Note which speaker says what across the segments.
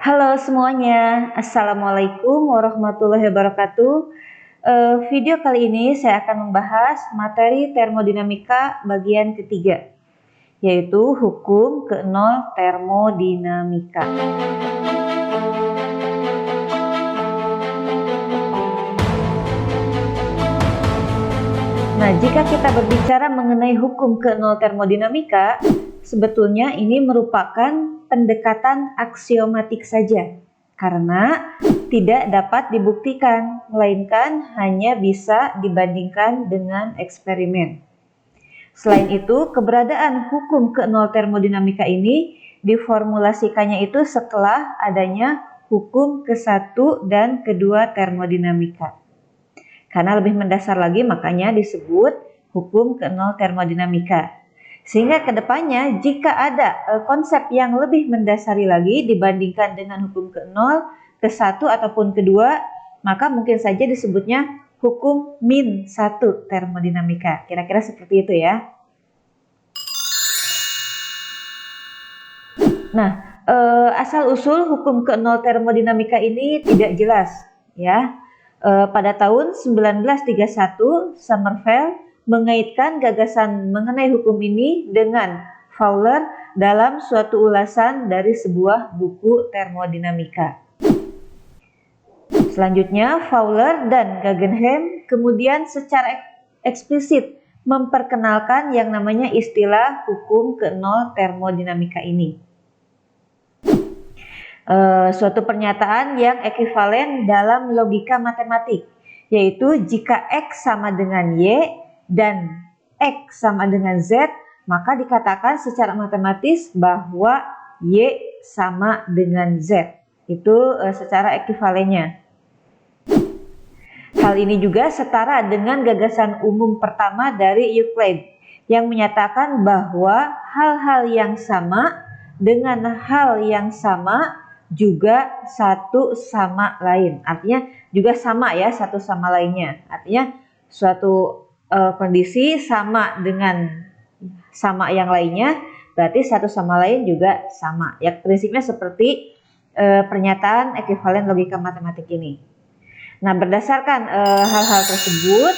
Speaker 1: Halo semuanya, Assalamualaikum warahmatullahi wabarakatuh. Video kali ini saya akan membahas materi termodinamika bagian ketiga, yaitu hukum ke-0 termodinamika. Nah, jika kita berbicara mengenai hukum ke-0 termodinamika, sebetulnya ini merupakan pendekatan aksiomatik saja, karena tidak dapat dibuktikan, melainkan hanya bisa dibandingkan dengan eksperimen. Selain itu, keberadaan hukum ke-0 termodinamika ini diformulasikannya itu setelah adanya hukum ke-1 dan ke-2 termodinamika. Karena lebih mendasar lagi, makanya disebut hukum ke-0 termodinamika. Sehingga kedepannya jika ada konsep yang lebih mendasari lagi dibandingkan dengan hukum ke-0, ke-1 ataupun ke-2, maka mungkin saja disebutnya hukum min 1 termodinamika. Kira-kira seperti itu ya. Nah, asal-usul hukum ke-0 termodinamika ini tidak jelas ya. Pada tahun 1931, Sommerfeld mengaitkan gagasan mengenai hukum ini dengan Fowler dalam suatu ulasan dari sebuah buku termodinamika. Selanjutnya, Fowler dan Guggenheim kemudian secara eksplisit memperkenalkan yang namanya istilah hukum ke-0 termodinamika ini. Suatu pernyataan yang ekuivalen dalam logika matematik, yaitu jika X sama dengan Y dan X sama dengan Z, maka dikatakan secara matematis bahwa Y sama dengan Z. Itu secara ekuivalennya. Hal ini juga setara dengan gagasan umum pertama dari Euclid yang menyatakan bahwa hal-hal yang sama dengan hal yang sama juga satu sama lain. Artinya juga sama ya satu sama lainnya. Artinya suatu kondisi sama dengan sama yang lainnya, berarti satu sama lain juga sama. Ya, prinsipnya seperti pernyataan ekuivalen logika matematik ini. Nah, berdasarkan hal-hal tersebut,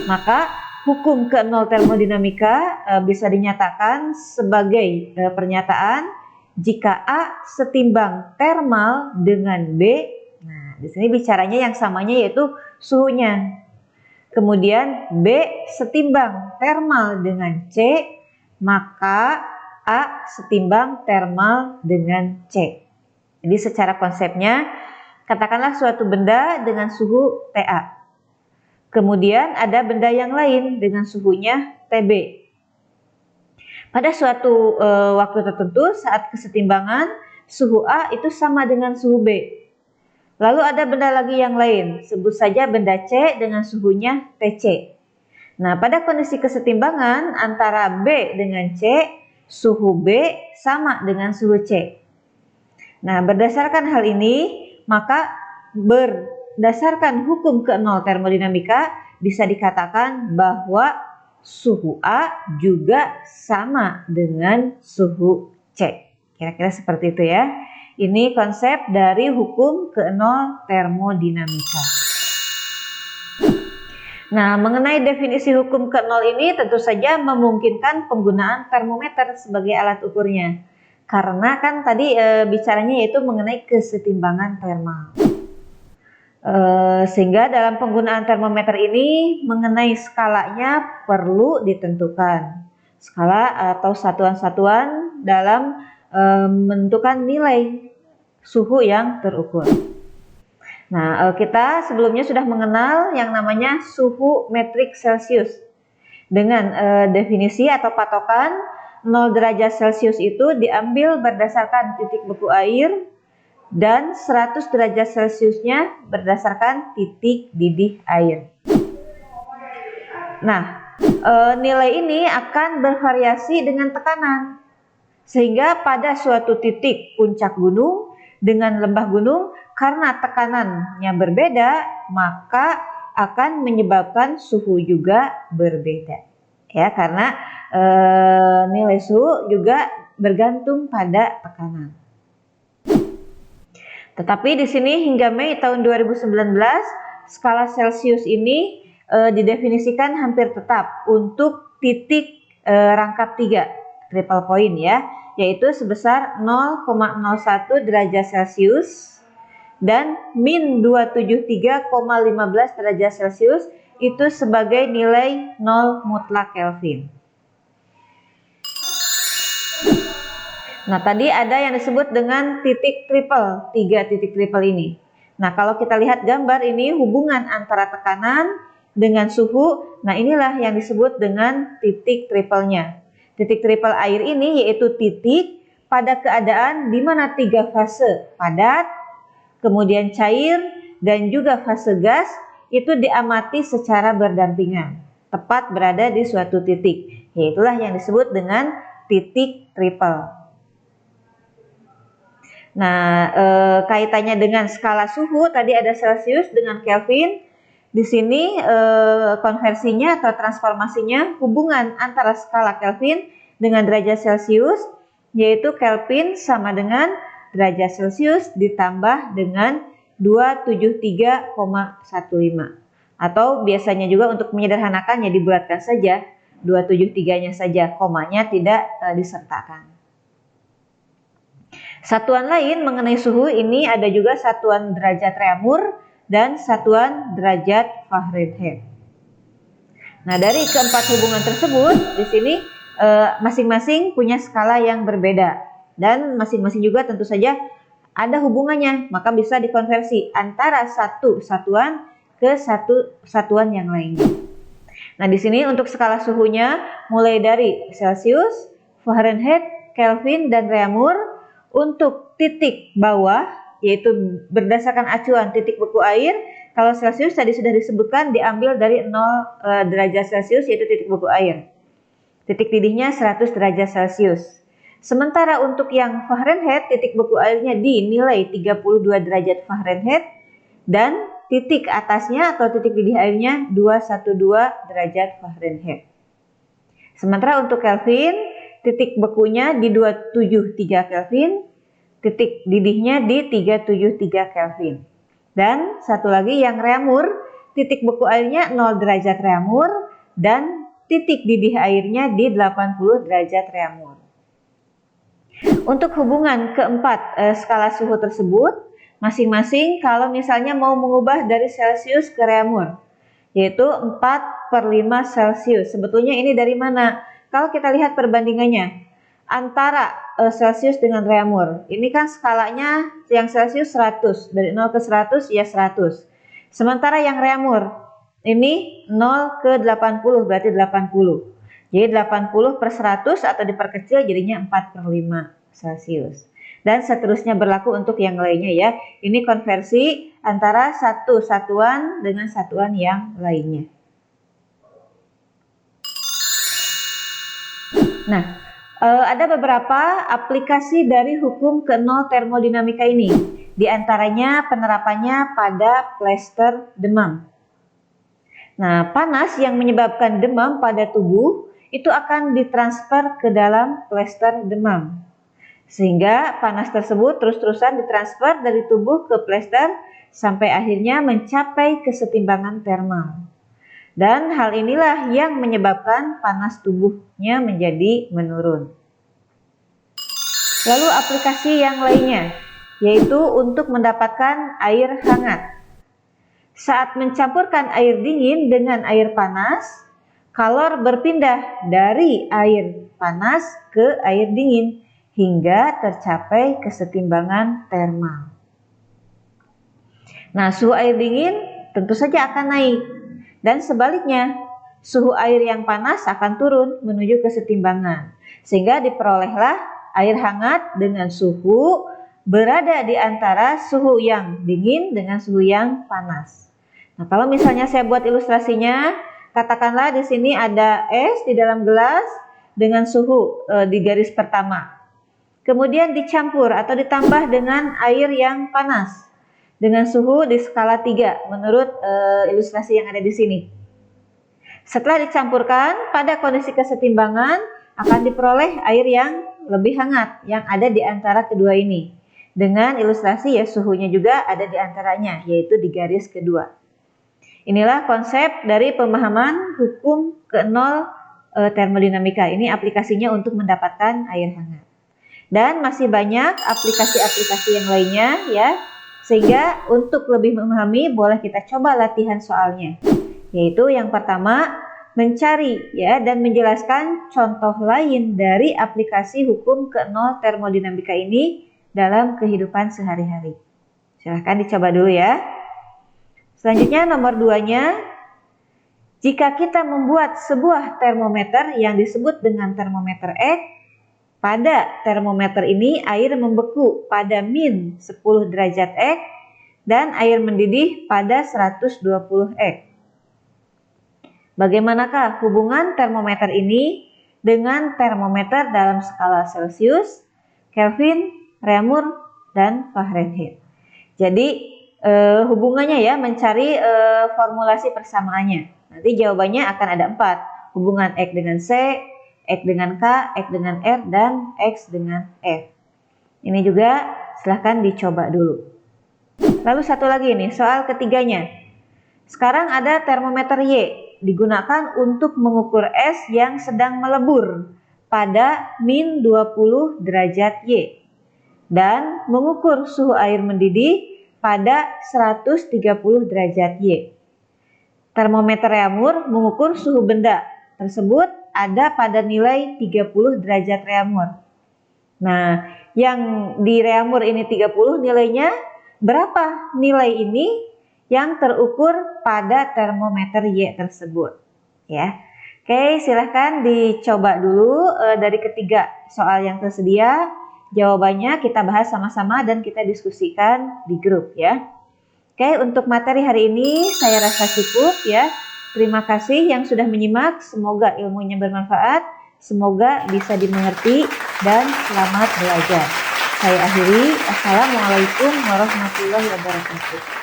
Speaker 1: maka hukum ke-0 termodinamika bisa dinyatakan sebagai pernyataan jika A setimbang termal dengan B. Nah, di sini bicaranya yang samanya yaitu suhunya. Kemudian B setimbang termal dengan C, maka A setimbang termal dengan C. Jadi secara konsepnya, katakanlah suatu benda dengan suhu TA. Kemudian ada benda yang lain dengan suhunya TB. Pada suatu waktu tertentu saat kesetimbangan, suhu A itu sama dengan suhu B. Lalu ada benda lagi yang lain, sebut saja benda C dengan suhunya TC. Nah, pada kondisi kesetimbangan antara B dengan C, suhu B sama dengan suhu C. Nah, berdasarkan hal ini, maka berdasarkan hukum ke-0 termodinamika bisa dikatakan bahwa suhu A juga sama dengan suhu C. Kira-kira seperti itu ya. Ini konsep dari hukum ke-0 termodinamika. Nah, mengenai definisi hukum ke-0 ini tentu saja memungkinkan penggunaan termometer sebagai alat ukurnya. Karena kan tadi bicaranya yaitu mengenai kesetimbangan termal. Sehingga dalam penggunaan termometer ini mengenai skalanya perlu ditentukan. Skala atau satuan-satuan dalam menentukan nilai suhu yang terukur. Nah, kita sebelumnya sudah mengenal yang namanya suhu metrik Celcius. Dengan definisi atau patokan 0 derajat Celcius itu diambil berdasarkan titik beku air dan 100 derajat Celciusnya berdasarkan titik didih air. Nah, nilai ini akan bervariasi dengan tekanan. Sehingga pada suatu titik puncak gunung dengan lembah gunung, karena tekanannya berbeda, maka akan menyebabkan suhu juga berbeda. Ya, karena nilai suhu juga bergantung pada tekanan. Tetapi di sini hingga Mei tahun 2019, skala Celsius ini didefinisikan hampir tetap untuk titik rangkap 3, triple point ya, yaitu sebesar 0,01 derajat Celcius dan min 273,15 derajat Celcius itu sebagai nilai 0 mutlak Kelvin. Nah, tadi ada yang disebut dengan titik triple, 3 titik triple ini. Nah, kalau kita lihat gambar ini hubungan antara tekanan dengan suhu, nah inilah yang disebut dengan titik triple-nya. Titik triple air ini yaitu titik pada keadaan di mana 3 fase padat, kemudian cair, dan juga fase gas itu diamati secara berdampingan, tepat berada di suatu titik. Yaitulah yang disebut dengan titik triple. Nah, kaitannya dengan skala suhu, tadi ada Celsius dengan Kelvin. Di sini konversinya atau transformasinya hubungan antara skala Kelvin dengan derajat Celsius, yaitu Kelvin sama dengan derajat Celsius ditambah dengan 273,15. Atau biasanya juga untuk menyederhanakannya dibulatkan saja, 273-nya saja, komanya tidak disertakan. Satuan lain mengenai suhu ini ada juga satuan derajat Reaumur dan satuan derajat Fahrenheit. Nah, dari keempat hubungan tersebut di sini masing-masing punya skala yang berbeda dan masing-masing juga tentu saja ada hubungannya, maka bisa dikonversi antara satu satuan ke satu satuan yang lainnya. Nah, di sini untuk skala suhunya mulai dari Celsius, Fahrenheit, Kelvin, dan Reaumur. Untuk titik bawah, yaitu berdasarkan acuan titik beku air, kalau Celsius tadi sudah disebutkan diambil dari 0 derajat Celsius, yaitu titik beku air. Titik didihnya 100 derajat Celsius. Sementara untuk yang Fahrenheit, titik beku airnya dinilai 32 derajat Fahrenheit dan titik atasnya atau titik didih airnya 212 derajat Fahrenheit. Sementara untuk Kelvin, titik bekunya di 273 Kelvin, titik didihnya di 373 Kelvin. Dan satu lagi yang Reaumur, titik beku airnya 0 derajat Reaumur dan titik didih airnya di 80 derajat Reaumur. Untuk hubungan keempat skala suhu tersebut, masing-masing kalau misalnya mau mengubah dari Celsius ke Reaumur, yaitu 4/5 Celsius. Sebetulnya ini dari mana? Kalau kita lihat perbandingannya antara Celsius dengan Reaumur, ini kan skalanya yang Celsius 100, dari 0 ke 100 ya 100. Sementara yang Reaumur ini 0 ke 80 berarti 80. Jadi 80/100 atau diperkecil jadinya 4/5 Celsius. Dan seterusnya berlaku untuk yang lainnya ya. Ini konversi antara satu satuan dengan satuan yang lainnya. Nah, ada beberapa aplikasi dari hukum ke-0 termodinamika ini. Di antaranya penerapannya pada plester demam. Nah, panas yang menyebabkan demam pada tubuh itu akan ditransfer ke dalam plester demam. Sehingga panas tersebut terus-terusan ditransfer dari tubuh ke plester sampai akhirnya mencapai kesetimbangan termal. Dan hal inilah yang menyebabkan panas tubuhnya menjadi menurun. Lalu aplikasi yang lainnya, yaitu untuk mendapatkan air hangat. Saat mencampurkan air dingin dengan air panas, kalor berpindah dari air panas ke air dingin hingga tercapai kesetimbangan termal. Nah, suhu air dingin tentu saja akan naik. Dan sebaliknya, suhu air yang panas akan turun menuju kesetimbangan. Sehingga diperolehlah air hangat dengan suhu berada di antara suhu yang dingin dengan suhu yang panas. Nah, kalau misalnya saya buat ilustrasinya, katakanlah di sini ada es di dalam gelas dengan suhu di garis pertama. Kemudian dicampur atau ditambah dengan air yang panas dengan suhu di skala 3 menurut ilustrasi yang ada di sini. Setelah dicampurkan, pada kondisi kesetimbangan akan diperoleh air yang lebih hangat yang ada di antara kedua ini. dengan ilustrasi ya suhunya juga ada di antaranya, yaitu di garis kedua. Inilah konsep dari pemahaman hukum ke-0 termodinamika. Ini aplikasinya untuk mendapatkan air hangat. Dan masih banyak aplikasi-aplikasi yang lainnya ya. Sehingga untuk lebih memahami boleh kita coba latihan soalnya. Yaitu yang pertama mencari ya dan menjelaskan contoh lain dari aplikasi hukum ke-0 termodinamika ini dalam kehidupan sehari-hari. Silahkan dicoba dulu ya. Selanjutnya nomor 2-nya, jika kita membuat sebuah termometer yang disebut dengan termometer X, pada termometer ini air membeku pada min 10 derajat X dan air mendidih pada 120 X. Bagaimanakah hubungan termometer ini dengan termometer dalam skala Celcius, Kelvin, Reaumur, dan Fahrenheit? Jadi hubungannya ya mencari formulasi persamaannya. Nanti jawabannya akan ada 4. Hubungan X dengan C, X dengan K, X dengan R, dan X dengan F. Ini juga silahkan dicoba dulu. Lalu satu lagi nih, soal ketiganya. Sekarang ada termometer Y, digunakan untuk mengukur es yang sedang melebur pada min 20 derajat Y. Dan mengukur suhu air mendidih pada 130 derajat Y. Termometer Reaumur mengukur suhu benda tersebut ada pada nilai 30 derajat Reaumur. Nah, yang di Reaumur ini 30 nilainya, berapa nilai ini yang terukur pada termometer Y tersebut? Ya. Oke, silahkan dicoba dulu dari ketiga soal yang tersedia. Jawabannya kita bahas sama-sama dan kita diskusikan di grup ya. Oke, untuk materi hari ini saya rasa cukup ya. Terima kasih yang sudah menyimak, semoga ilmunya bermanfaat, semoga bisa dimengerti, dan selamat belajar. Saya akhiri, Assalamualaikum warahmatullahi wabarakatuh.